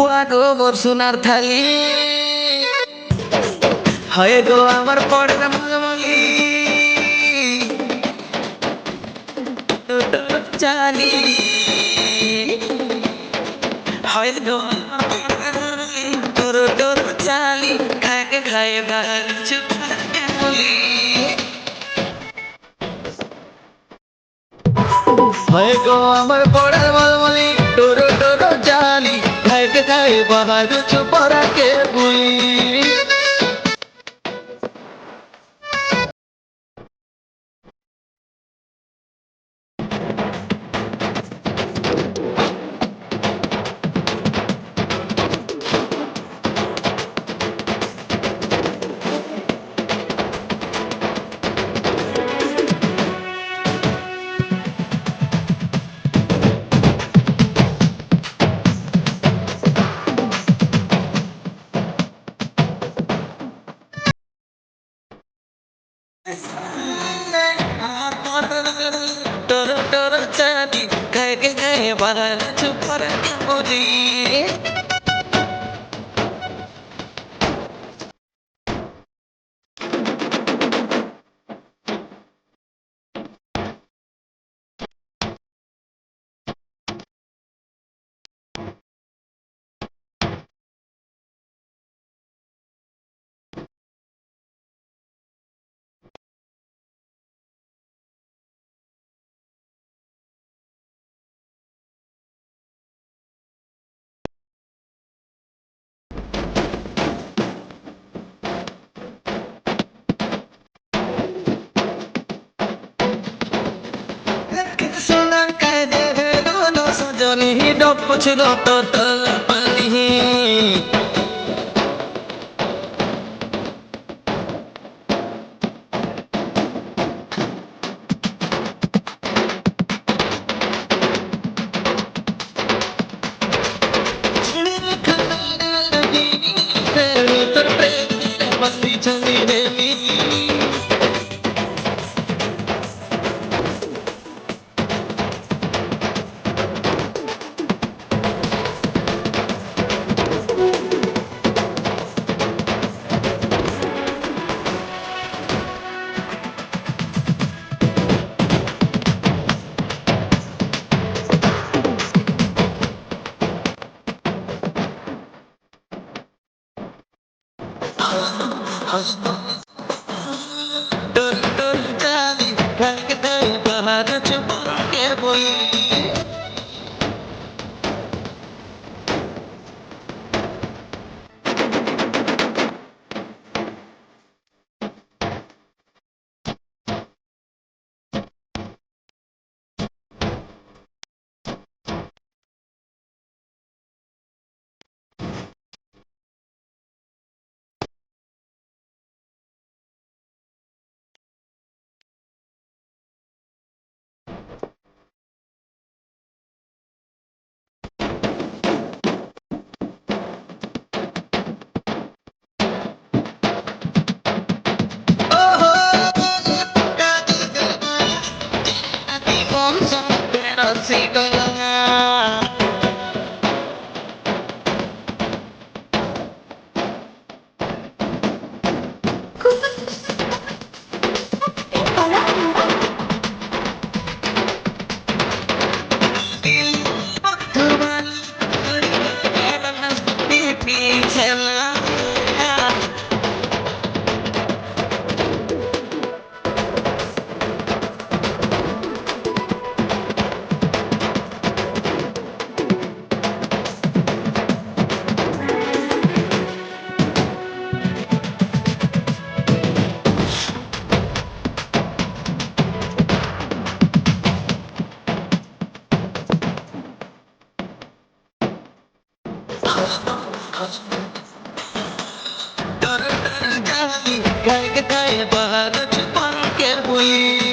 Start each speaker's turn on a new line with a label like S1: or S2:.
S1: পোয়াগো মোর সোনার থালি হয় গো আমার পড়ে মলি চালি হয় গো তোর তোর চালি খায় খায় গাল চুপ মলি হয় গো আমার পড়ে মলি তোর তোর চালি খায় খায় বাহার চুপ রাখে বলি তোর তোর চাঁদি গায়ে গায়ে বাগান চুপ করে বুঝি সজনী ডপ ছিল তোর পানি তোর প্রেম মস্তি চলি রেমি তোর তোর জানি গায়ে গায়ে বাহার চুপ রাখে বলি गाय गाय बाहर छुपा के हुई